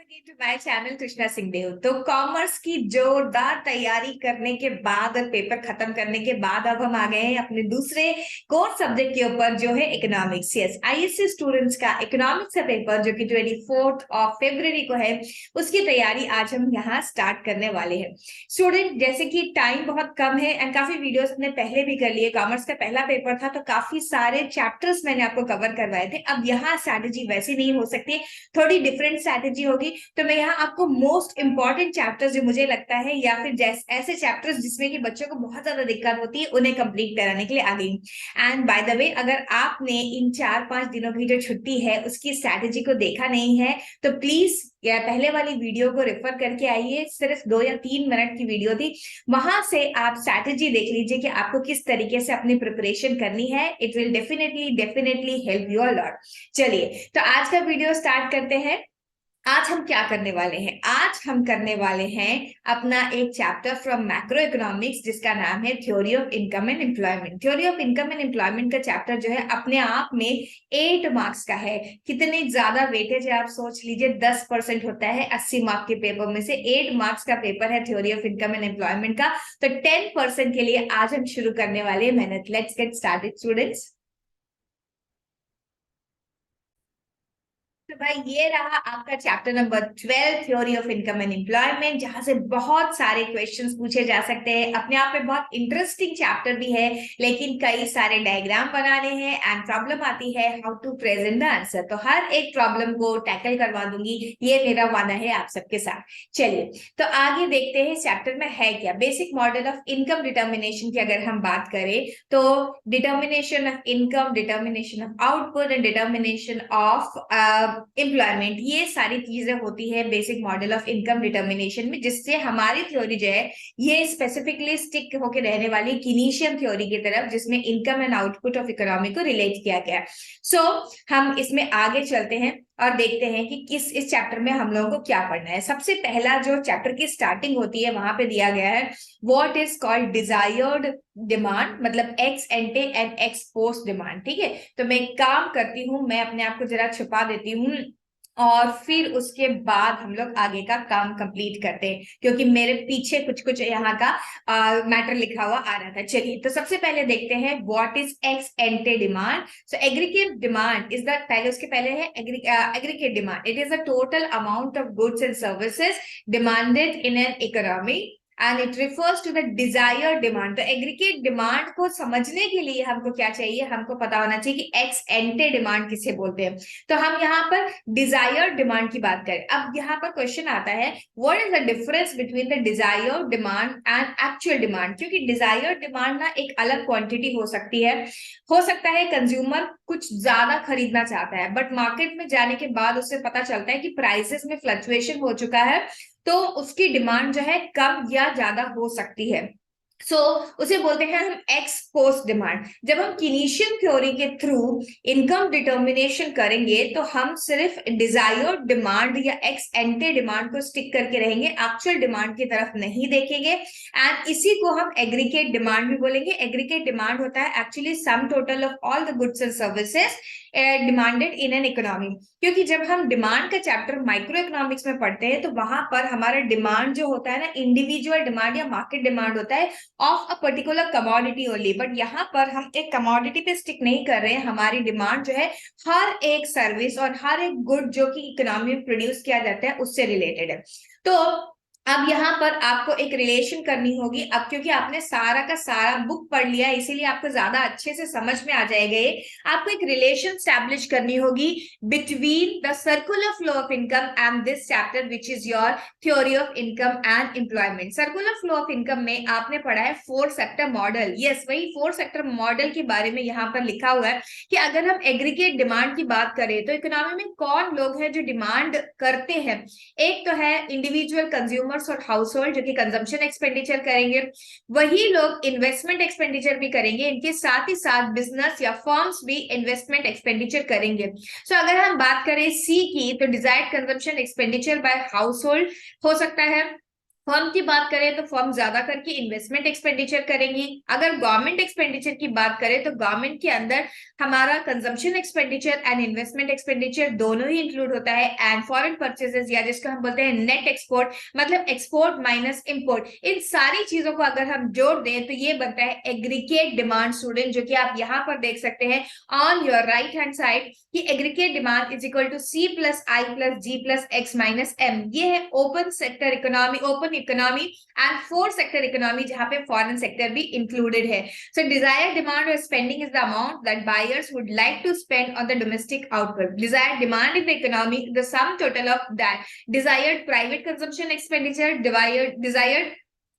Again to my channel Krishna Singhdeo. तो commerce की जोरदार तैयारी करने के बाद और पेपर खत्म करने के बाद अब हम आ गए हैं अपने दूसरे कोर सब्जेक्ट के ऊपर जो है इकोनॉमिक्स। यस, आईएससी स्टूडेंट्स का इकोनॉमिक्स का पेपर जो कि 24 फरवरी को है, उसकी तैयारी आज हम यहाँ स्टार्ट करने वाले हैं। स्टूडेंट, जैसे कि टाइम बहुत कम है एंड काफी वीडियोस हमने पहले भी कर लिए। कॉमर्स का पहला पेपर था तो काफी सारे चैप्टर्स मैंने आपको कवर करवाए थे। अब यहाँ स्ट्रैटेजी वैसी नहीं हो सकती, थोड़ी डिफरेंट स्ट्रैटेजी होगी। तो मैं यहाँ आपको मोस्ट इंपॉर्टेंट चैप्टर्स जो मुझे लगता है या फिर ऐसे चैप्टर्स जिसमें कि बच्चों को बहुत ज्यादा दिक्कत होती है उन्हें कंप्लीट कराने के लिए आ गई। एंड बाय द वे, अगर आपने इन 4-5 दिनों की जो छुट्टी है उसकी स्ट्रैटेजी को देखा नहीं है तो प्लीज या पहले वाली वीडियो को रेफर करके आइए। सिर्फ 2 या 3 मिनट की वीडियो थी, वहां से आप स्ट्रैटेजी देख लीजिए कि आपको किस तरीके से अपनी प्रिपरेशन करनी है। It will definitely help you a lot. चलिए, तो आज का वीडियो स्टार्ट करते हैं। आज हम क्या करने वाले हैं? आज हम करने वाले हैं अपना एक चैप्टर फ्रॉम मैक्रो इकोनॉमिक्स जिसका नाम है theory of income and employment. Theory of income and employment का चैप्टर जो है अपने आप में 8 मार्क्स का है। कितने ज्यादा वेटेज है आप सोच लीजिए, 10% होता है 80 मार्क के पेपर में से। 8 मार्क्स का पेपर है theory of income and employment का, तो 10% के लिए आज हम शुरू करने वाले हैं मेहनत। Let's get started students. तो भाई ये रहा आपका chapter number 12 theory of income and employment, जहां से बहुत सारे क्वेश्चंस पूछे जा सकते हैं। अपने आप में बहुत इंटरेस्टिंग चैप्टर भी है, लेकिन कई सारे डायग्राम बनाने हैं एंड प्रॉब्लम आती है how to present the answer. तो हर एक प्रॉब्लम को टैकल करवा दूंगी, ये मेरा वादा है आप सबके साथ। चलिए, तो आगे देखते हैं चैप्टर में है क्या। Basic model of income determination की अगर हम बात करें तो determination of income, determination of output and determination of employment, ये सारी चीजें होती है basic model of income determination में, जिससे हमारी थ्योरी जो है ये स्पेसिफिकली स्टिक होकर रहने वाली कीनीशियन थ्योरी की तरफ, जिसमें income and output of economy को रिलेट किया गया। सो हम इसमें आगे चलते हैं और देखते हैं कि इस चैप्टर में हम लोगों को क्या पढ़ना है। सबसे पहला जो चैप्टर की स्टार्टिंग होती है वहां पे दिया गया है what is called desired demand, मतलब ex ante and ex post demand. ठीक है, तो मैं एक काम करती हूँ, मैं अपने आप को जरा छुपा देती हूँ और फिर उसके बाद हम लोग आगे का काम कंप्लीट करते हैं, क्योंकि मेरे पीछे कुछ कुछ यहाँ का मैटर लिखा हुआ आ रहा था। चलिए, तो सबसे पहले देखते हैं what is ex ante demand. So aggregate demand is the, पहले उसके पहले है aggregate demand. It is the total amount of goods and services demanded in an economy and it refers to the desire demand. तो aggregate demand को समझने के लिए हमको क्या चाहिए, हमको पता होना चाहिए कि एक्स एंटे डिमांड किसे बोलते हैं। तो हम यहाँ पर डिजायर डिमांड की बात करें। अब यहाँ पर क्वेश्चन आता है what is the difference between the desire demand and actual demand. क्योंकि डिजायर डिमांड ना एक अलग क्वांटिटी हो सकती है। हो सकता है कंज्यूमर कुछ ज्यादा खरीदना चाहता है, बट मार्केट में जाने के बाद उससे पता चलता है कि प्राइसेस में फ्लक्चुएशन हो चुका है, तो उसकी डिमांड जो है कम या ज्यादा हो सकती है। उसे बोलते हैं हम एक्स पोस्ट डिमांड। जब हम कीनीशियन थ्योरी के थ्रू इनकम डिटर्मिनेशन करेंगे तो हम सिर्फ डिजायर्ड डिमांड या एक्स एंटे डिमांड को स्टिक करके रहेंगे, एक्चुअल डिमांड की तरफ नहीं देखेंगे। एंड इसी को हम एग्रीगेट डिमांड भी बोलेंगे। एग्रीगेट डिमांड होता है actually some total of all the goods and services demanded in an economy. क्योंकि जब हम डिमांड का चैप्टर माइक्रो इकोनॉमिक्स में पढ़ते हैं तो वहां पर हमारा डिमांड जो होता है ना, इंडिविजुअल डिमांड या मार्केट डिमांड होता है of a particular commodity only. But यहाँ पर हम एक कमोडिटी पे स्टिक नहीं कर रहे हैं, हमारी डिमांड जो है हर एक सर्विस और हर एक गुड जो कि इकोनॉमी में प्रोड्यूस किया जाता है उससे रिलेटेड है। तो अब यहाँ पर आपको एक रिलेशन करनी होगी। अब क्योंकि आपने सारा का सारा बुक पढ़ लिया है, इसीलिए आपको ज्यादा अच्छे से समझ में आ जाएगा। ये आपको एक रिलेशन स्टैब्लिश करनी होगी between the circular flow of income and this chapter which is your theory of income and employment. Circular flow of income में आपने पढ़ा है 4 सेक्टर मॉडल। यस, वही 4 सेक्टर मॉडल के बारे में यहाँ पर लिखा हुआ है कि अगर हम एग्रीगेट डिमांड की बात करें तो इकोनॉमी में कौन लोग हैं जो डिमांड करते हैं। एक तो है इंडिविजुअल कंज्यूमर और हाउस होल्ड जो कि कंजम्पशन एक्सपेंडिचर करेंगे, वही लोग इन्वेस्टमेंट एक्सपेंडिचर भी करेंगे, इनके साथ ही साथ बिजनेस या फर्म्स भी इन्वेस्टमेंट एक्सपेंडिचर करेंगे। सो अगर हम बात करें सी की, तो desired consumption expenditure bye house hold हो सकता है, फर्म की बात करें तो फर्म ज्यादा करके इन्वेस्टमेंट एक्सपेंडिचर करेंगी। अगर गवर्नमेंट एक्सपेंडिचर की बात करें तो गवर्नमेंट के अंदर हमारा consumption expenditure and investment expenditure दोनों ही इंक्लूड होता है। एंड फॉरेन परचेजेस या जिसको हम बोलते हैं नेट एक्सपोर्ट, मतलब एक्सपोर्ट माइनस इंपोर्ट, इन सारी चीजों को अगर हम जोड़ दें तो ये बनता है एग्रीगेट डिमांड स्टूडेंट, जो कि आप यहाँ पर देख सकते हैं on your right hand side कि aggregate demand is equal to C plus I plus G plus X minus M. ये है open sector economy, open economy and four sector economy, जहां पे फॉरेन सेक्टर भी इंक्लूडेड है। So desired demand और spending is the amount that buyers would like to spend on the domestic output. Desired demand in the economy, the sum total of that desired private consumption expenditure, desired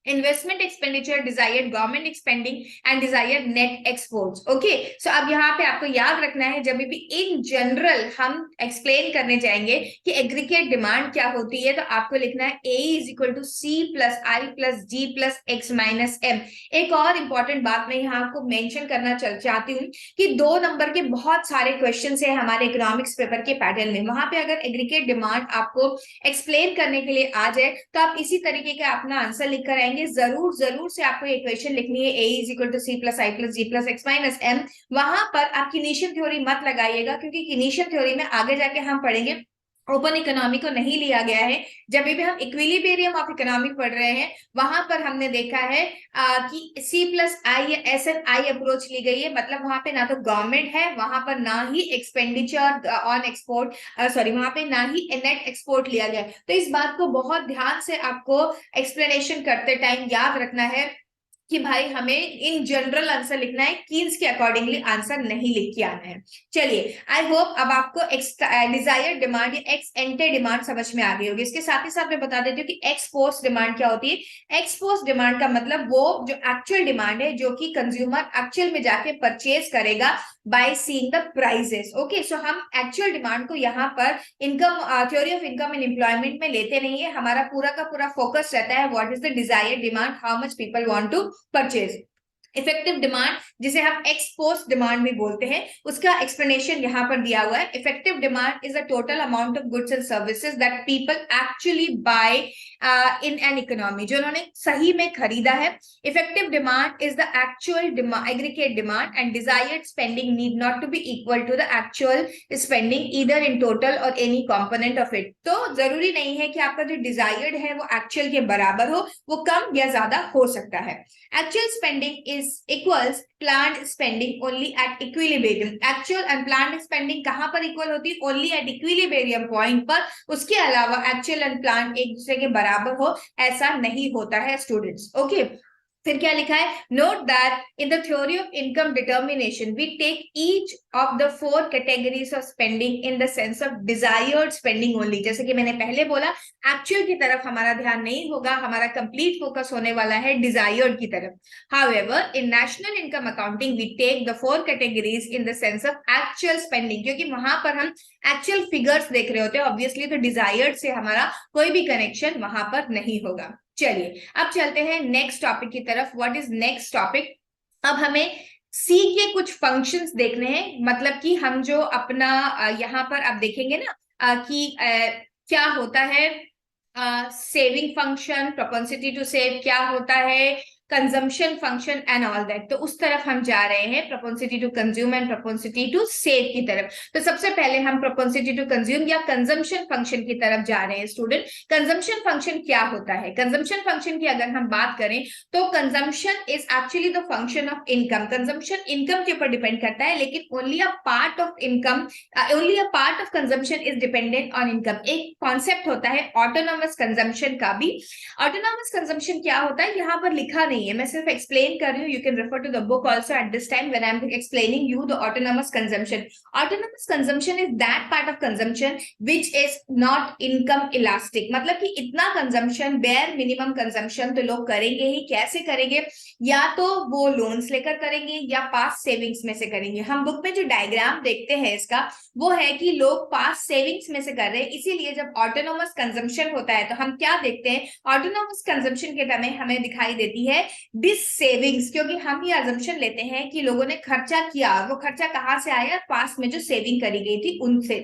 investment expenditure, desired government expending and desired net exports. Okay, so अब यहाँ पे आपको याद रखना है जब भी in general हम एक्सप्लेन करने जाएंगे कि एग्रीगेट डिमांड क्या होती है, तो आपको लिखना है A is equal to C plus I plus G plus X minus M. एक और इंपॉर्टेंट बात मैं यहाँ आपको मेंशन करना चाहती हूँ कि 2 नंबर के बहुत सारे क्वेश्चन है हमारे इकोनॉमिक्स पेपर के पैटर्न में। वहां पे अगर एग्रीगेट डिमांड आपको एक्सप्लेन करने के लिए आ जाए तो आप इसी तरीके का अपना आंसर लिख कर आएंगे। जरूर जरूर से आपको इक्वेशन लिखनी है A is equal to C plus I plus G plus X minus M. वहां पर आप किनेशियन थ्योरी मत लगाइएगा, क्योंकि किनेशियन थ्योरी में आगे जाके हम पढ़ेंगे ओपन इकोनॉमी को नहीं लिया गया है। जब भी हम इक्विलिब्रियम ऑफ इकोनॉमी पढ़ रहे हैं वहां पर हमने देखा है कि सी प्लस आई या एस एन आई अप्रोच ली गई है, मतलब वहां पे ना तो गवर्नमेंट है, वहां पर ना ही एक्सपेंडिचर ऑन एक्सपोर्ट, सॉरी वहां पे ना ही नेट एक्सपोर्ट लिया गया। तो इस बात को बहुत ध्यान से आपको एक्सप्लेनेशन करते टाइम याद रखना है कि भाई हमें इन जनरल आंसर लिखना है, कीन्स के अकॉर्डिंगली आंसर नहीं लिख के आना है। चलिए, आई होप अब आपको डिजायर्ड डिमांड या एक्स एंटे डिमांड समझ में आ गई होगी। इसके साथ ही साथ मैं बता देती हूँ कि एक्स पोस्ट डिमांड क्या होती है। एक्स पोस्ट डिमांड का मतलब वो जो एक्चुअल डिमांड है जो कि कंज्यूमर एक्चुअल में जाके परचेज करेगा by seeing the prices. Okay, so हम एक्चुअल डिमांड को यहाँ पर income theory of income and employment में लेते नहीं है। हमारा पूरा का पूरा फोकस रहता है what is the desired demand, how much people want to purchase. Effective demand जिसे हम एक्सपोस्ट डिमांड भी बोलते हैं, उसका एक्सप्लेनेशन यहाँ पर दिया हुआ है। Effective demand is the total amount of goods and services that people actually buy in an economy, जो उन्होंने सही में खरीदा है। Effective demand is the actual aggregate demand and desired spending need not to be equal to the actual spending either in total or any component of it. तो जरूरी नहीं है कि आपका जो डिजायर्ड है वो एक्चुअल के बराबर हो, वो कम या ज्यादा हो सकता है। Actual spending is equals planned spending only at equilibrium। actual and planned spending कहां पर इक्वल होती है? only at equilibrium point पर। उसके अलावा actual and planned एक दूसरे के बराबर हो ऐसा नहीं होता है स्टूडेंट्स। ओके, फिर क्या लिखा है? Note that in the theory of income determination we take each of the 4 categories of spending in the sense of desired spending only. जैसे कि मैंने पहले बोला, एक्चुअल की तरफ हमारा ध्यान नहीं होगा, हमारा कंप्लीट फोकस होने वाला है डिजायर्ड की तरफ। However in national income accounting we take the 4 categories in the sense of actual spending, क्योंकि वहां पर हम एक्चुअल फिगर्स देख रहे होते हैं ऑब्वियसली, तो डिजायर्ड से हमारा कोई भी कनेक्शन वहां पर नहीं होगा। चलिए, अब चलते हैं नेक्स्ट टॉपिक की तरफ। What is next topic? अब हमें सी के कुछ फंक्शंस देखने हैं, मतलब कि हम जो अपना यहाँ पर अब देखेंगे ना कि क्या होता है saving function, propensity to save क्या होता है, consumption function and all that. तो उस तरफ हम जा रहे हैं, propensity to consume and propensity to save की तरफ। तो सबसे पहले हम प्रोपेंसिटी टू कंज्यूम या कंजम्पशन फंक्शन की तरफ जा रहे हैं स्टूडेंट। कंजम्पशन फंक्शन क्या होता है? कंजम्पशन फंक्शन की अगर हम बात करें तो consumption is actually the function of income. Consumption income के ऊपर डिपेंड करता है, लेकिन only a part of income, only a part of consumption is dependent on income. एक कॉन्सेप्ट होता है ऑटोनॉमस कंजम्पशन का भी। ऑटोनॉमस कंजम्पशन क्या होता है यहाँ पर लिखा नहीं है, मैं सिर्फ एक्सप्लेन कर रही हूँ। You can refer to the book also at this time when I am explaining you the autonomous consumption. Autonomous consumption is that part of consumption which is not income elastic, मतलब कि इतना consumption, bare minimum consumption तो लोग करेंगे ही। कैसे करेंगे? या तो वो लोन्स लेकर करेंगे या पास सेविंग्स में से करेंगे। हम बुक में जो डायग्राम देखते हैं इसका, वो है कि लोग पास सेविंग्स में से कर रहे हैं। इसीलिए जब ऑटोनॉमस कंजम्पशन होता है तो हम क्या देखते हैं? ऑटोनॉमस कंजम्पशन के टाइम हमें दिखाई देती है डिस सेविंग्स, क्योंकि हम ये अजम्पशन लेते हैं कि लोगों ने खर्चा किया, वो खर्चा कहां से आया? पास में जो सेविंग करी गई थी उनसे।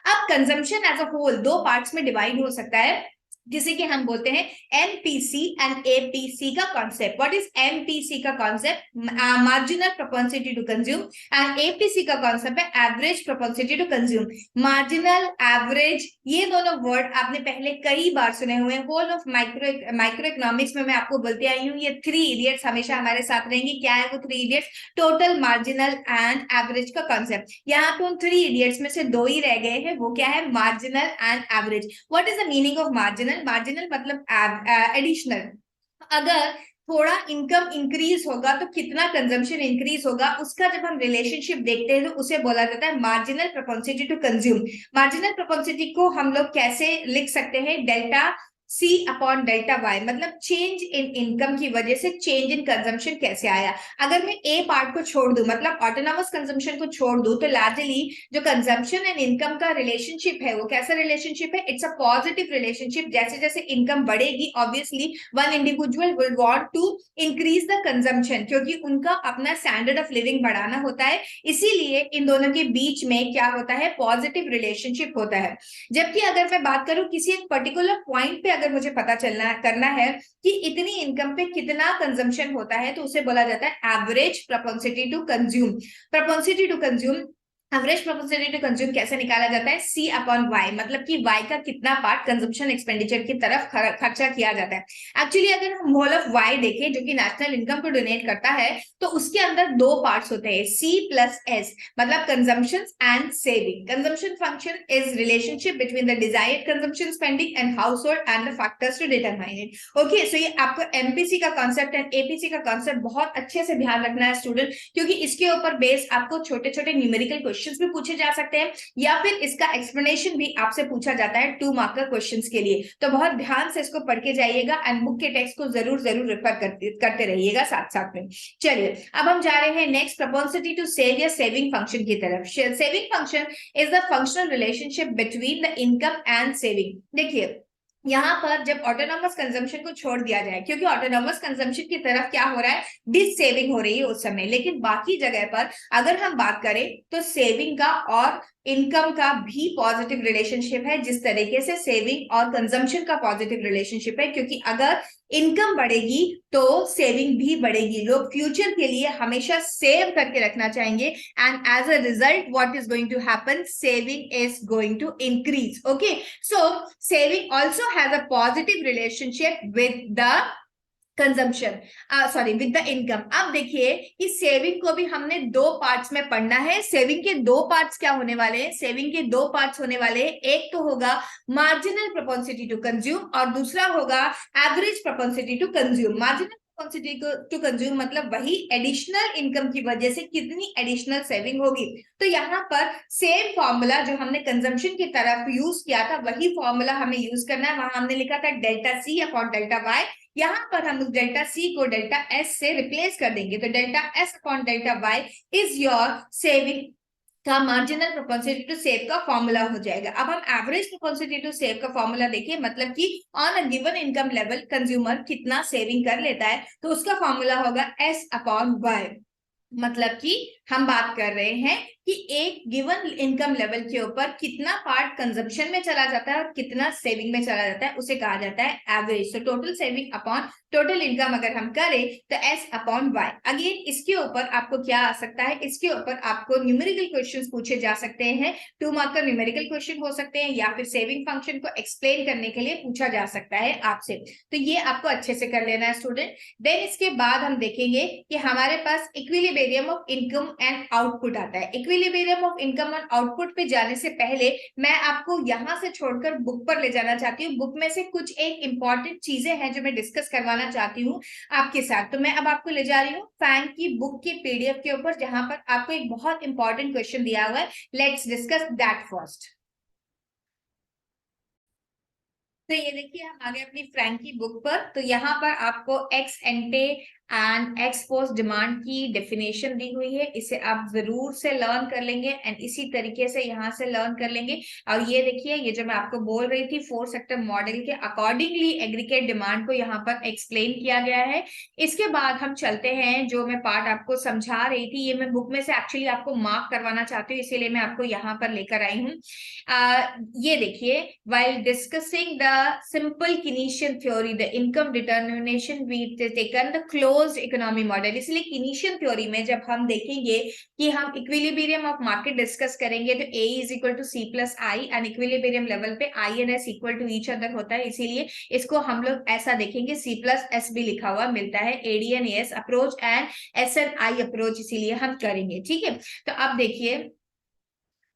अब consumption as a whole 2 parts में डिवाइड हो सकता है। जिसे कि हम बोलते हैं एमपीसी एंड एपीसी का कॉन्सेप्ट। व्हाट इज एमपीसी का concept? Marginal propensity to consume. And APC का कॉन्सेप्ट है average propensity to consume. Marginal, average, ये दोनों वर्ड आपने पहले कई बार सुने हुए हैं। होल ऑफ माइक्रो इकोनॉमिक्स में मैं आपको बोलती आई हूँ, ये थ्री इडियट्स हमेशा हमारे साथ रहेंगे। क्या है वो three idiots? Total, marginal and average का कॉन्सेप्ट। यहाँ पे उन थ्री इडियट्स में से दो ही रह गए हैं, वो क्या है? Marginal and average. What is the meaning of marginal? Marginal मतलब एडिशनल। अगर थोड़ा इनकम इंक्रीज होगा तो कितना कंजम्पशन इंक्रीज होगा, उसका जब हम रिलेशनशिप देखते हैं तो उसे बोला जाता है marginal propensity to consume. Marginal propensity को हम लोग कैसे लिख सकते हैं? Delta C upon delta Y, मतलब चेंज इन इनकम की वजह से चेंज इन कंजम्पशन कैसे आया। अगर मैं ए पार्ट को छोड़ दूं, मतलब ऑटोनॉमस कंजम्पशन को छोड़ दूं, तो लार्जली जो कंजम्पशन एंड इनकम का रिलेशनशिप है वो कैसा रिलेशनशिप है? It's a positive relationship. जैसे जैसे इनकम बढ़ेगी, obviously one individual will want to increase the consumption, क्योंकि उनका अपना स्टैंडर्ड ऑफ लिविंग बढ़ाना होता है। इसीलिए इन दोनों के बीच में क्या होता है? पॉजिटिव रिलेशनशिप होता है। जबकि अगर मैं बात करूं किसी एक पर्टिकुलर पॉइंट पे, अगर मुझे पता चलना करना है कि इतनी इनकम पे कितना कंजम्पशन होता है, तो उसे बोला जाता है average propensity to consume. Propensity to consume, average propensity to consume कैसे निकाला जाता है? सी अपॉन वाई, मतलब कि वाई का कितना पार्ट कंजम्पशन एक्सपेंडिचर की तरफ खर्चा किया जाता है। एक्चुअली अगर हम होल ऑफ वाई देखें, जो कि नेशनल इनकम को डोनेट करता है, तो उसके अंदर दो पार्ट्स होते हैं, सी प्लस एस, मतलब consumption and saving. Consumption function is relationship between the desired consumption spending and हाउस होल्ड and the factors to determine it. Okay, so ये आपको एमपीसी का कॉन्सेप्ट एंड एपीसी का कॉन्सेप्ट बहुत अच्छे से ध्यान रखना है स्टूडेंट, क्योंकि इसके ऊपर बेस आपको छोटे छोटे न्यूमेरिकल क्वेश्चंस भी पूछे जा सकते हैं, या फिर इसका एक्सप्लेनेशन भी आपसे पूछा जाता है 2 मार्क का क्वेश्चंस के लिए। तो बहुत ध्यान से इसको पढ़ के जाइएगा एंड बुक के टेक्स्ट को जरूर जरूर रेफर करते रहिएगा साथ साथ में। चलिए अब हम जा रहे हैं नेक्स्ट, प्रोपेंसिटी टू सेव या सेविंग फंक्शन की तरफ। Saving function is the functional relationship between the income and saving. देखिए यहाँ पर जब ऑटोनॉमस कंजम्पशन को छोड़ दिया जाए, क्योंकि ऑटोनॉमस कंजम्पशन की तरफ क्या हो रहा है? डिस सेविंग हो रही है उस समय, लेकिन बाकी जगह पर अगर हम बात करें तो सेविंग का और इनकम का भी पॉजिटिव रिलेशनशिप है, जिस तरीके से सेविंग और कंजम्पशन का पॉजिटिव रिलेशनशिप है। क्योंकि अगर इनकम बढ़ेगी तो सेविंग भी बढ़ेगी। लोग फ्यूचर के लिए हमेशा सेव करके रखना चाहेंगे, and as a result what is going to happen? Saving is going to increase. Okay, so saving also has a positive relationship with the consumption, sorry with the income. अब देखिए कि saving को भी हमने दो पार्ट्स में पढ़ना है। सेविंग के दो पार्ट्स क्या होने वाले हैं? सेविंग के दो पार्ट्स होने वाले हैं, एक तो होगा मार्जिनल प्रोपेंसिटी टू कंज्यूम और दूसरा होगा average propensity to consume. Marginal propensity to consume मतलब वही एडिशनल इनकम की वजह से कितनी एडिशनल सेविंग होगी। तो यहाँ पर सेम फॉर्मूला जो हमने कंजम्पशन की तरफ यूज किया था, वही फॉर्मूला हमें यूज करना है। वहां हमने लिखा था delta C upon delta Y, यहाँ पर हम उस डेल्टा सी को डेल्टा एस से रिप्लेस कर देंगे। तो delta S upon delta Y is your saving का मार्जिनल प्रोपेंसिटी टू सेव का फॉर्मूला हो जाएगा। अब हम एवरेज प्रोपेंसिटी टू सेव का फॉर्मूला देखिए, मतलब कि on a given income level consumer कितना सेविंग कर लेता है, तो उसका फॉर्मूला होगा एस अपॉन वाई। मतलब कि हम बात कर रहे हैं कि एक गिवन इनकम लेवल के ऊपर कितना पार्ट कंजम्पशन में चला जाता है और कितना सेविंग में चला जाता है, उसे कहा जाता है एवरेज। तो total saving upon total income अगर हम करें तो एस अपॉन वाई। अगेन इसके ऊपर आपको क्या आ सकता है? इसके ऊपर आपको न्यूमेरिकल क्वेश्चंस पूछे जा सकते हैं, 2 मार्क का न्यूमेरिकल क्वेश्चन हो सकते हैं, या फिर सेविंग फंक्शन को एक्सप्लेन करने के लिए पूछा जा सकता है आपसे। तो ये आपको अच्छे से कर लेना है स्टूडेंट। देन इसके बाद हम देखेंगे कि हमारे पास equilibrium of income and output आता है। Equilibrium of income and output पे जाने से पहले मैं आपको यहां से छोड़कर बुक पर ले जाना चाहती हूँ। बुक में से कुछ एक इंपॉर्टेंट चीजें हैं जो मैं डिस्कस करवाना चाहती हूँ आपके साथ। तो मैं अब आपको ले जा रही हूँ फैंग की बुक की पीडीएफ के ऊपर, जहां पर आपको एक बहुत इंपॉर्टेंट क्वेश्चन दिया हुआ है। Let's discuss that first. तो ये देखिए हम आ गए अपनी फ्रैंक की बुक पर। तो यहाँ पर आपको x ante and ex post demand की डेफिनेशन दी हुई है, इसे आप जरूर से लर्न कर लेंगे एंड इसी तरीके से यहाँ से लर्न कर लेंगे। और ये देखिए, ये जो मैं आपको बोल रही थी 4 सेक्टर मॉडल के अकॉर्डिंगली एग्रीगेट डिमांड को यहाँ पर एक्सप्लेन किया गया है। इसके बाद हम चलते हैं, जो मैं पार्ट आपको समझा रही थी, ये मैं बुक में से एक्चुअली आपको मार्क करवाना चाहती हूँ, इसीलिए मैं आपको यहाँ पर लेकर आई हूँ। ये देखिए, while discussing the simple Keynesian theory, the income determination, we taken the closed economy model। इसलिए Keynesian theory में जब हम देखेंगे कि हम इक्विलिब्रियम ऑफ मार्केट डिस्कस करेंगे तो A is equal to C plus I, and equilibrium level पे I and S equal to each other होता है, इसीलिए इसको हम लोग ऐसा देखेंगे, C प्लस S भी लिखा हुआ मिलता है, AD and AS approach and S and I approach, इसीलिए हम करेंगे। ठीक है, तो अब देखिए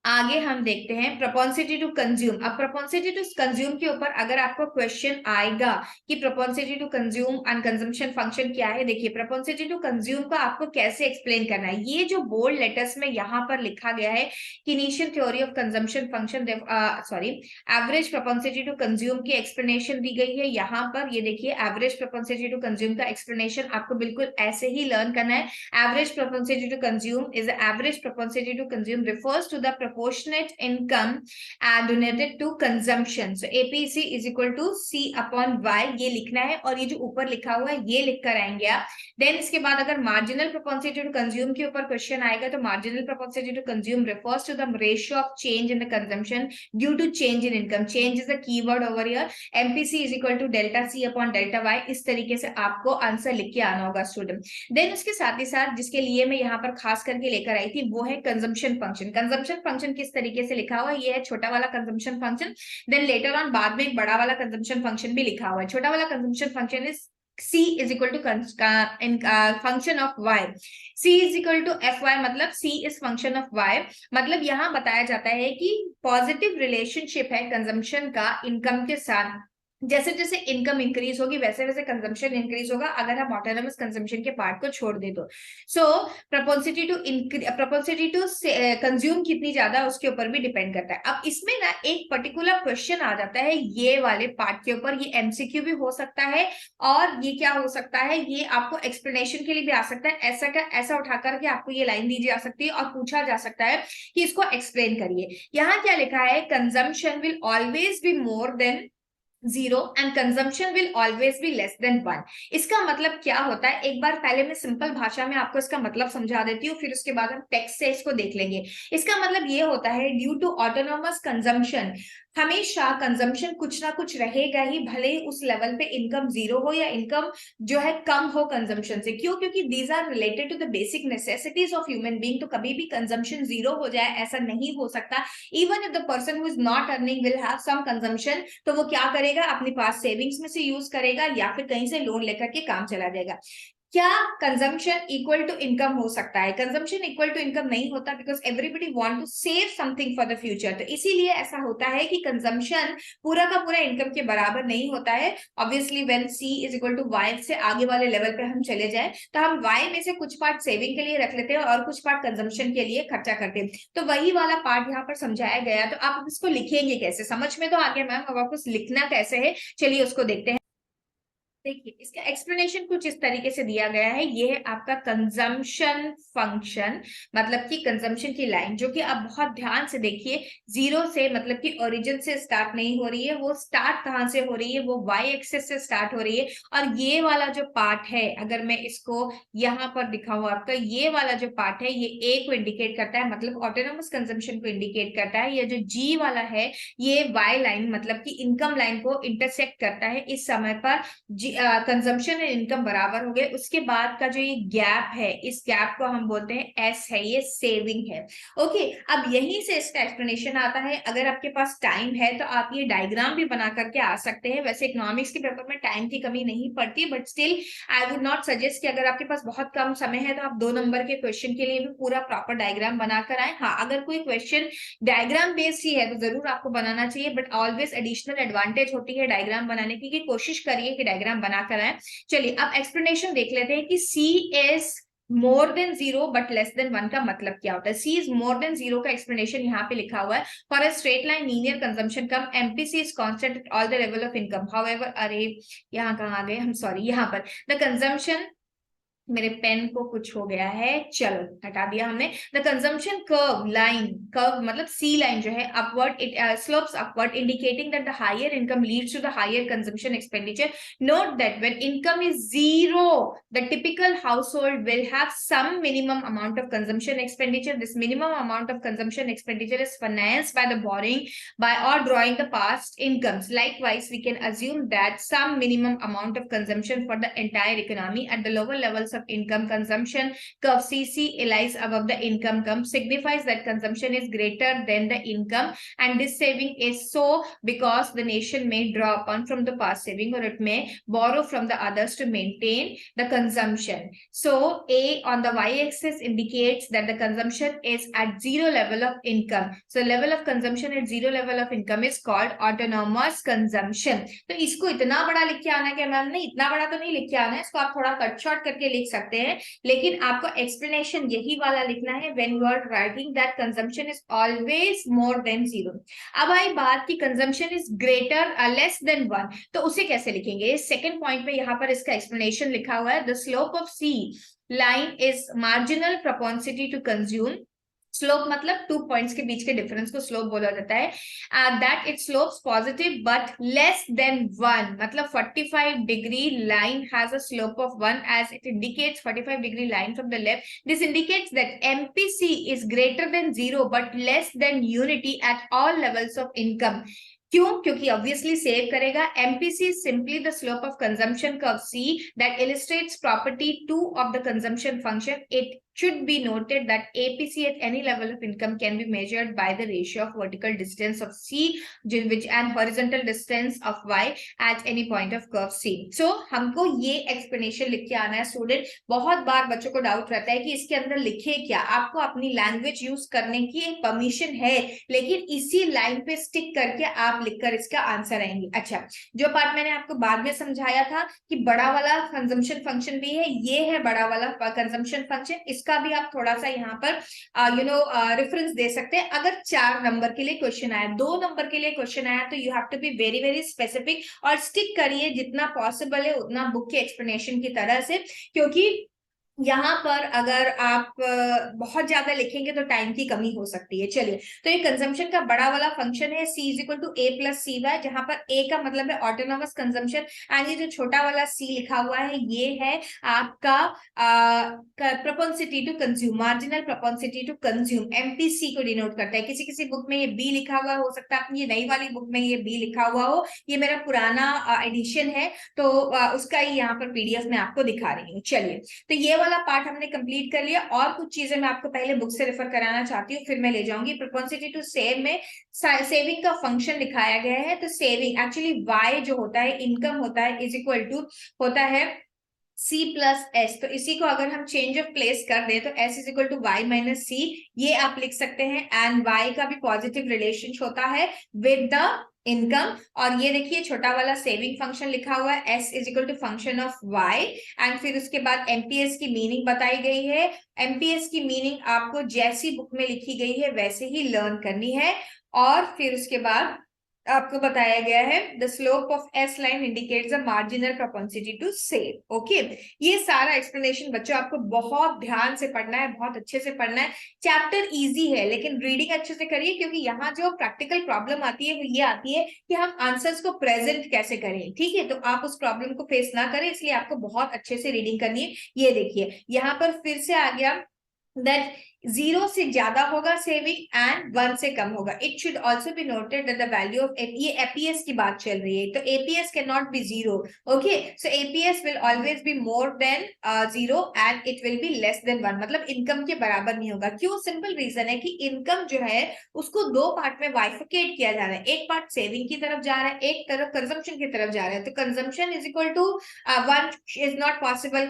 आगे हम देखते हैं प्रोपेंसिटी टू कंज्यूम। अब प्रोपेंसिटी टू कंज्यूम के ऊपर अगर आपको क्वेश्चन आएगा कि propensity to consume and consumption function क्या है, देखिए प्रोपेंसिटी टू कंज्यूम का आपको कैसे एक्सप्लेन करना है। ये जो बोल्ड लेटर्स में यहाँ पर लिखा गया है Keynesian theory of consumption function, sorry average propensity to consume की एक्सप्लेनेशन दी गई है यहाँ पर। ये देखिए एवरेज प्रोपेंसिटी टू कंज्यूम का एक्सप्लेनेशन आपको बिल्कुल ऐसे ही लर्न करना है। Average propensity to consume is average propensity to consume refers to the proportionate income donated to consumption, so APC is equal to C upon Y, ये लिखना है। और ये जो ऊपर लिखा हुआ है ये लिख कर आएंगे आप। देन इसके बाद अगर मार्जिनल प्रोपेंसिटी टू कंज्यूम के ऊपर क्वेश्चन आएगा तो marginal propensity to consume refers to the ratio of change in the consumption due to change in income, change is the keyword over here, MPC is equal to delta C upon delta Y। इस तरीके से आपको answer लिख के आना होगा student. Then उसके साथ ही साथ जिसके लिए मैं यहाँ पर खास करके लेकर आई थी वो है कंजम्पशन फंक्शन। कंजम्पशन फंक्शन किस तरीके से लिखा हुआ है, ये है छोटा वाला consumption function. Then later on बाद में एक बड़ा वाला कंजम्पशन फंक्शन भी लिखा हुआ है। छोटा वाला consumption function is C is equal to function of y, C is equal to fy, मतलब C is function of y। मतलब यहाँ बताया जाता है कि पॉजिटिव रिलेशनशिप है कंजम्पशन का इनकम के साथ, जैसे जैसे इनकम इंक्रीज होगी वैसे वैसे कंजम्पशन इंक्रीज होगा अगर हम ऑटोनोमस कंजम्पशन के पार्ट को छोड़ दे तो। सो प्रोपेंसिटी टू कंज्यूम कितनी ज्यादा उसके ऊपर भी डिपेंड करता है। अब इसमें ना एक पर्टिकुलर क्वेश्चन आ जाता है ये वाले पार्ट के ऊपर, ये एमसीक्यू भी हो सकता है और ये क्या हो सकता है, ये आपको एक्सप्लेनेशन के लिए भी आ सकता है। ऐसा का ऐसा उठा करके आपको ये लाइन दी जा सकती है और पूछा जा सकता है कि इसको एक्सप्लेन करिए। यहाँ क्या लिखा है, consumption will always be more than 0 and consumption will always be less than 1। इसका मतलब क्या होता है, एक बार पहले मैं सिंपल भाषा में आपको इसका मतलब समझा देती हूँ, फिर उसके बाद हम टेक्स्ट से इसको देख लेंगे। इसका मतलब ये होता है ड्यू टू ऑटोनोमस कंजम्पशन हमेशा कंजम्पशन कुछ ना कुछ रहेगा ही, भले ही उस लेवल पे इनकम 0 हो या इनकम जो है कम हो कंजम्पशन से। क्यों? क्योंकि these are related to the basic necessities of human being. तो कभी भी कंजम्पशन 0 हो जाए ऐसा नहीं हो सकता। Even if the person who is not earning will have some consumption, तो वो क्या करेगा, अपने पास सेविंग्स में से यूज करेगा या फिर कहीं से लोन लेकर के काम चला जाएगा। क्या कंजम्पशन इक्वल टू इनकम हो सकता है? कंजम्पशन इक्वल टू इनकम नहीं होता, because everybody want to save something for the future. तो इसीलिए ऐसा होता है कि कंजम्पशन पूरा का पूरा इनकम के बराबर नहीं होता है। Obviously when C is equal to Y से आगे वाले लेवल पे हम चले जाए तो हम Y में से कुछ पार्ट सेविंग के लिए रख लेते हैं और कुछ पार्ट कंजम्पशन के लिए खर्चा करते हैं। तो वही वाला पार्ट यहाँ पर समझाया गया। तो आप इसको लिखेंगे कैसे, समझ में तो आ गया मैम, अब आपको लिखना कैसे है, चलिए उसको देखते हैं। देखिए इसका एक्सप्लेनेशन कुछ इस तरीके से दिया गया है। ये है आपका कंजम्पशन फंक्शन, मतलब कि कंजम्पशन की लाइन, जो कि आप बहुत ध्यान से देखिए, 0 से मतलब कि ओरिजिन से स्टार्ट नहीं हो रही है, वो स्टार्ट कहाँ से हो रही है, वो वाई एक्सिस से स्टार्ट हो रही है। और ये वाला जो पार्ट है, अगर मैं इसको यहाँ पर दिखाऊं आपका, ये वाला जो पार्ट है ये ए को इंडिकेट करता है, मतलब ऑटोनोमस कंजम्पशन को इंडिकेट करता है। ये जो जी वाला है ये वाई लाइन मतलब कि इनकम लाइन को इंटरसेक्ट करता है। इस समय पर कंजम्पशन एंड इनकम बराबर हो गए। उसके बाद का जो ये गैप है, इस गैप को हम बोलते हैं एस है, ये सेविंग है। ओके, अब यहीं से इसका एक्सप्लेनेशन आता है। अगर आपके पास टाइम है तो आप ये डायग्राम भी बना करके आ सकते हैं। वैसे इकोनॉमिक्स के पेपर में टाइम की कमी नहीं पड़ती, but still I would not suggest कि अगर आपके पास बहुत कम समय है तो आप 2 नंबर के क्वेश्चन के लिए भी पूरा प्रॉपर डायग्राम बनाकर आए। हाँ, अगर कोई क्वेश्चन डायग्राम बेस्ड ही है तो जरूर आपको बनाना चाहिए, बट ऑलवेज एडिशनल एडवांटेज होती है डायग्राम बनाने की, कि कोशिश करिए कि डायग्राम बनाकर आए। चलिए अब एक्सप्लेनेशन देख लेते हैं कि C is more than 0 but less than 1 का मतलब क्या होता है। C is मोर देन 0 का एक्सप्लेनेशन यहाँ पे लिखा हुआ है। For a straight line linear consumption come MPC is constant at all the level of income, however, अरे यहाँ कहाँ आ गए हम, सॉरी, यहाँ पर द कंजम्पशन मेरे पेन को कुछ हो गया है, चलो हटा दिया हमने। The consumption curve line, curve मतलब सी लाइन जो है upward, it slopes upward indicating that the higher income leads to the higher consumption expenditure. Note that when income is zero the typical household will have some minimum amount of consumption expenditure. This minimum amount of consumption expenditure is financed by the borrowing by or drawing the past incomes. Likewise, we can assume that some minimum amount of consumption for the entire economy at the lower levels of income consumption curve CC lies above the income curve signifies that consumption is greater than the income, and this saving is so because the nation may draw upon from the past saving or it may borrow from the others to maintain the consumption. So A on the y-axis indicates that the consumption is at zero level of income. So level of consumption at zero level of income is called autonomous consumption. तो इसको इतना बड़ा लिख के आना है कि ma'am ने इतना बड़ा तो नहीं लिख के आना है, इसको आप थोड़ा कट शॉर्ट करके लिख सकते हैं, लेकिन आपको एक्सप्लेनेशन यही वाला लिखना है when you are writing that consumption is always more than zero. अब आई बात की consumption is greater less than 1, तो उसे कैसे लिखेंगे? सेकंड पॉइंट पे यहाँ पर इसका एक्सप्लेनेशन लिखा हुआ है, the slope of C line is marginal propensity to consume. Slope मतलब 2 पॉइंट्स के बीच के डिफरेंस को स्लोप बोला जाता है। That it slopes positive but less than 1, मतलब 45 degree line has a slope of 1 as it indicates 45 degree line from the left. This indicates that MPC is greater than 0 but less than unity at all levels of income. क्यों? क्योंकि obviously save करेगा। MPC is simply the slope of consumption curve C that illustrates property 2 of the consumption function. It should be noted that APC at any level of income can be measured by the ratio of vertical distance of C which and horizontal distance of Y at any point of curve C. So हमको ये explanation लिख के आना है student. बहुत बार बच्चों को doubt रहता है कि इसके अंदर लिखे क्या। आपको अपनी लैंग्वेज यूज करने की परमिशन है, लेकिन इसी लाइन पे स्टिक करके आप लिखकर इसका आंसर आएंगे। अच्छा, जो पार्ट मैंने आपको बाद में समझाया था कि बड़ा वाला कंजम्पशन फंक्शन भी है, ये है बड़ा वाला कंजम्पशन फंक्शन, इसका भी आप थोड़ा सा यहाँ पर रेफरेंस दे सकते हैं। अगर 4 नंबर के लिए क्वेश्चन आया, 2 नंबर के लिए क्वेश्चन आया, तो you have to be very very specific और स्टिक करिए जितना पॉसिबल है उतना बुक के एक्सप्लेनेशन की तरह से, क्योंकि यहाँ पर अगर आप बहुत ज्यादा लिखेंगे तो टाइम की कमी हो सकती है। चलिए, तो ये कंजम्पशन का बड़ा वाला फंक्शन है C is equal to A plus C Y, जहां पर A का मतलब है ऑटोनोमस कंजम्पशन, एंड ये जो छोटा वाला C लिखा हुआ है ये है आपका propensity to consume, marginal propensity to consume, MPC को डिनोट करता है। किसी किसी बुक में ये B लिखा हुआ हो सकता है, अपनी ये नई वाली बुक में ये B लिखा हुआ हो, ये मेरा पुराना एडिशन है तो उसका ही यहाँ पर PDF में आपको दिखा रही हूँ। चलिए, तो ये वाला पार्ट हमने कंप्लीट कर लिया, और कुछ चीजें मैं आपको पहले बुक से रेफर कराना चाहती हूँ, फिर मैं ले जाऊंगी। प्रोपेंसिटी टू सेव में सेविंग का फंक्शन दिखाया गया है, तो सेविंग एक्चुअली वाई जो होता है, इनकम होता है, इज इक्वल टू होता है C प्लस एस। तो इसी को अगर हम चेंज ऑफ प्लेस कर दे तो S is equal to Y minus C, ये आप लिख सकते हैं। एंड Y का भी पॉजिटिव रिलेशन होता है विद द इनकम, और ये देखिए छोटा वाला सेविंग फंक्शन लिखा हुआ है, S is equal to function of Y। And फिर उसके बाद MPS की मीनिंग बताई गई है। MPS की मीनिंग आपको जैसी बुक में लिखी गई है वैसे ही लर्न करनी है, और फिर उसके बाद आपको बताया गया है the slope of S line indicates the marginal propensity to save. Okay, ये सारा एक्सप्लेनेशन बच्चों आपको बहुत ध्यान से पढ़ना है, बहुत अच्छे से पढ़ना है। चैप्टर इजी है लेकिन रीडिंग अच्छे से करिए, क्योंकि यहाँ जो प्रैक्टिकल प्रॉब्लम आती है वो ये आती है कि हम आंसर्स को प्रेजेंट कैसे करें। ठीक है, तो आप उस प्रॉब्लम को फेस ना करें, इसलिए आपको बहुत अच्छे से रीडिंग करनी है। ये देखिए यहाँ पर फिर से आ गया दैट 0 से ज्यादा होगा सेविंग एंड 1 से कम होगा। It should also be noted that the value of ये एपीएस की बात चल रही है, तो APS can not be 0। Okay, so APS will always be more than 0 and it will be less than 1, मतलब इनकम के बराबर नहीं होगा। क्यों? सिंपल रीजन है कि इनकम जो है उसको 2 पार्ट में बाइफिकेट किया जा रहा है, एक पार्ट सेविंग की तरफ जा रहा है, एक तरफ कंजम्पशन की तरफ जा रहा है। तो consumption is equal to 1 is not possible,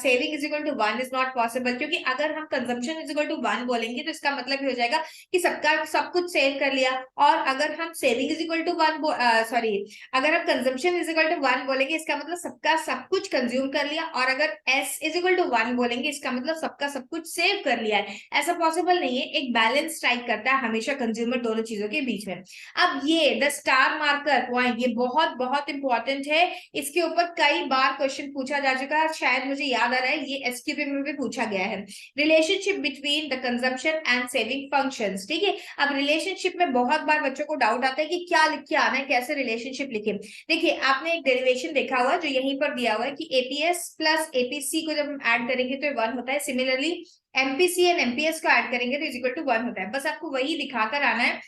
saving is equal to 1 is not possible, क्योंकि अगर हम consumption is equal equal to 1 बोलेंगे तो इसका मतलब ये हो जाएगा कि सबका सब कुछ सेव कर लिया। और अगर हम saving is equal to 1 sorry अगर हम कंजम्पशन इज इक्वल टू 1 बोलेंगे इसका मतलब सबका सब कुछ कंज्यूम कर लिया। और अगर एस इज इक्वल टू 1 बोलेंगे इसका मतलब सबका सब कुछ सेव कर लिया है। ऐसा पॉसिबल नहीं है, एक बैलेंस स्ट्राइक करता है हमेशा कंज्यूमर दोनों चीजों के बीच में। अब ये द स्टार मार्कर पॉइंट ये बहुत बहुत इंपॉर्टेंट है, इसके ऊपर कई बार क्वेश्चन पूछा जा चुका है, शायद मुझे याद आ रहा है ये एसक्यूपी में भी पूछा गया है। Relationship between the consumption and saving functions, ठीक है। अब रिलेशनशिप में बहुत बार बच्चों को डाउट आता है कि क्या लिख के आना है, कैसे रिलेशनशिप लिखे। देखिए आपने एक डेरिवेशन देखा हुआ है जो यहीं पर दिया हुआ है कि एपीएस प्लस एपीसी को जब हम ऐड करेंगे तो 1 होता है। सिमिलरली एमपीसी एंड एमपीएस को ऐड करेंगे तो इज इक्वल टू 1 होता है। बस आपको वही दिखाकर आना है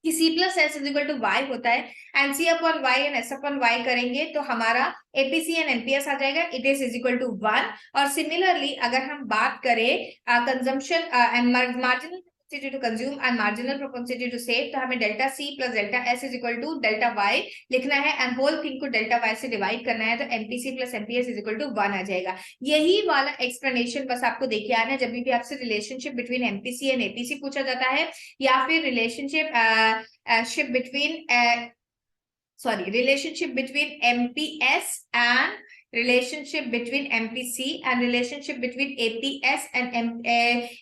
कि C plus S is equal to Y होता है and C upon Y and S upon Y करेंगे तो हमारा एपीसी एंड एमपीएस आ जाएगा, इट इज इक्वल टू 1। और सिमिलरली अगर हम बात करें consumption and marginal propensity to consume and marginal propensity to save तो हमें delta C plus delta S is equal to delta Y लिखना है एंड होल थिंग को डेल्टा Y से डिवाइड करना है तो MPC plus MPS is equal to 1 आ जाएगा। यही वाला एक्सप्लेनेशन बस आपको देखे आना है जब भी आपसे relationship between MPC and APC पूछा जाता है या फिर relationship between MPS and relationship between MPC and relationship between APS and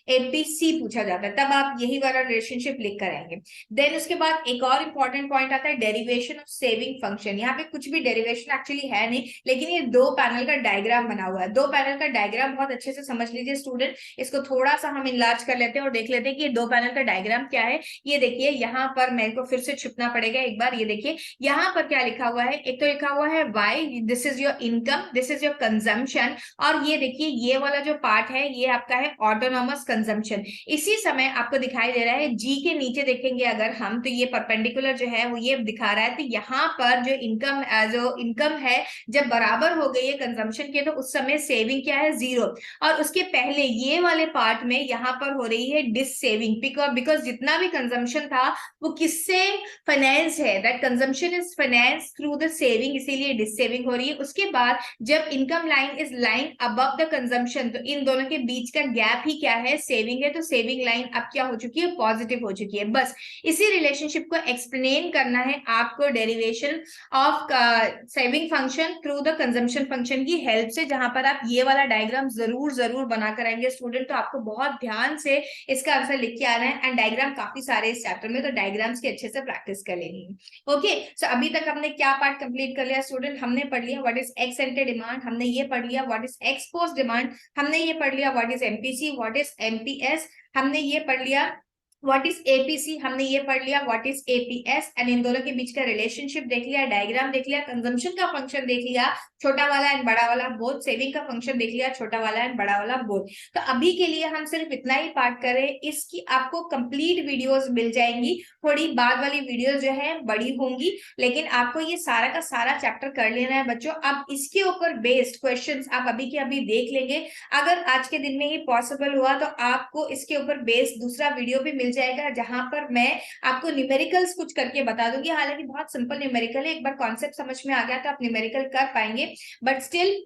APC पूछा जाता है, तब आप यही वाला रिलेशनशिप लिख कर आएंगे। देन उसके बाद एक और इंपॉर्टेंट पॉइंट आता है डेरिवेशन ऑफ सेविंग फंक्शन। यहाँ पे कुछ भी डेरिवेशन एक्चुअली है नहीं, लेकिन ये 2 पैनल का डायग्राम बना हुआ है। 2 पैनल का डायग्राम बहुत अच्छे से समझ लीजिए स्टूडेंट, इसको थोड़ा सा हम इनलार्ज कर लेते हैं और देख लेते हैं कि ये 2 पैनल का डायग्राम क्या है। ये देखिए यहाँ पर मेरे को फिर से छुपना पड़ेगा एक बार, ये देखिए यहाँ पर क्या लिखा हुआ है। एक तो लिखा हुआ है Y, this is your income, this is your consumption. और ये देखिए ये वाला जो पार्ट है ये आपका है ऑटोनॉमस कंजम्पशन। इसी समय आपको दिखाई दे रहा है जी के नीचे देखेंगे अगर हम तो ये परपेंडिकुलर जो है वो ये दिखा रहा है। तो यहाँ पर जो इनकम है जब बराबर हो गई है कंजम्पशन के तो उस समय सेविंग क्या है 0। और उसके पहले ये वाले पार्ट में यहाँ पर हो रही है डिस सेविंग, बिकॉज जितना भी कंजम्पशन था वो किससे फाइनेंस है, that consumption is finance through the saving, इसीलिए डिस सेविंग हो रही है। उसके बाद जब income line is line above the consumption तो इन दोनों के बीच का गैप ही क्या है, सेविंग है। तो सेविंग लाइन अब क्या हो चुकी है, पॉजिटिव हो चुकी है। बस इसी रिलेशनशिप को एक्सप्लेन करना है आपको derivation of saving function through the consumption function की हेल्प से, जहां पर आप ये वाला डायग्राम जरूर बनाकर आएंगे स्टूडेंट। तो आपको बहुत ध्यान से इसका आंसर लिख के आना है एंड डायग्राम काफी सारे इस चैप्टर में, तो डायग्राम्स की अच्छे से प्रैक्टिस कर लेनी है। ओके सो अभी तक हमने क्या पार्ट कंप्लीट कर लिया स्टूडेंट, हमने पढ़ लिया what is ex ante demand, हमने ये पढ़ लिया what is x post demand, हमने ये पढ़ लिया what is MPC, what is MPS, हमने ये पढ़ लिया व्हाट इज एपीसी, हमने ये पढ़ लिया what is APS and in दोनों के बीच का रिलेशनशिप देख लिया, डायग्राम देख लिया, कंजम्पशन का फंक्शन देख लिया छोटा वाला एंड बड़ा वाला बोथ, सेविंग का फंक्शन देख लिया छोटा वाला एंड बड़ा वाला बोथ। तो अभी के लिए हम सिर्फ इतना ही पार्ट करें, इसकी आपको कंप्लीट वीडियोस मिल जाएंगी। थोड़ी बाद वाली वीडियोस जो है बड़ी होंगी, लेकिन आपको ये सारा का सारा चैप्टर कर लेना है बच्चों। अब इसके ऊपर बेस्ड क्वेश्चंस आप अभी के अभी देख लेंगे, अगर आज के दिन में ही पॉसिबल हुआ तो आपको इसके ऊपर बेस्ड दूसरा वीडियो भी मिल जाएगा जहां पर मैं आपको न्यूमेरिकल्स कुछ करके बता दूंगी। हालांकि बहुत सिंपल न्यूमेरिकल है, एक बार कॉन्सेप्ट समझ में आ गया तो आप न्यूमेरिकल कर पाएंगे, बट स्टिल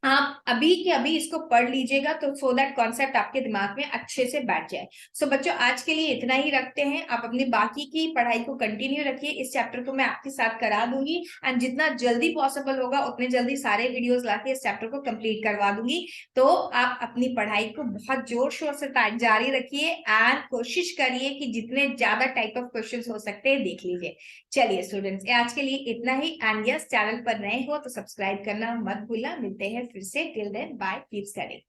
आप अभी के अभी इसको पढ़ लीजिएगा तो सो दैट कॉन्सेप्ट आपके दिमाग में अच्छे से बैठ जाए। सो बच्चों आज के लिए इतना ही रखते हैं, आप अपनी बाकी की पढ़ाई को कंटिन्यू रखिए, इस चैप्टर को मैं आपके साथ करा दूंगी एंड जितना जल्दी पॉसिबल होगा उतने जल्दी सारे वीडियोस लाके इस चैप्टर को कंप्लीट करवा दूंगी। तो आप अपनी पढ़ाई को बहुत जोर शोर से जारी रखिए एंड कोशिश करिए कि जितने ज्यादा टाइप ऑफ क्वेश्चन हो सकते हैं देख लीजिए। चलिए स्टूडेंट्स आज के लिए इतना ही एंड यस चैनल पर नए हो तो सब्सक्राइब करना मत भूलना। मिलते हैं फिर से, till then bye, keep studying.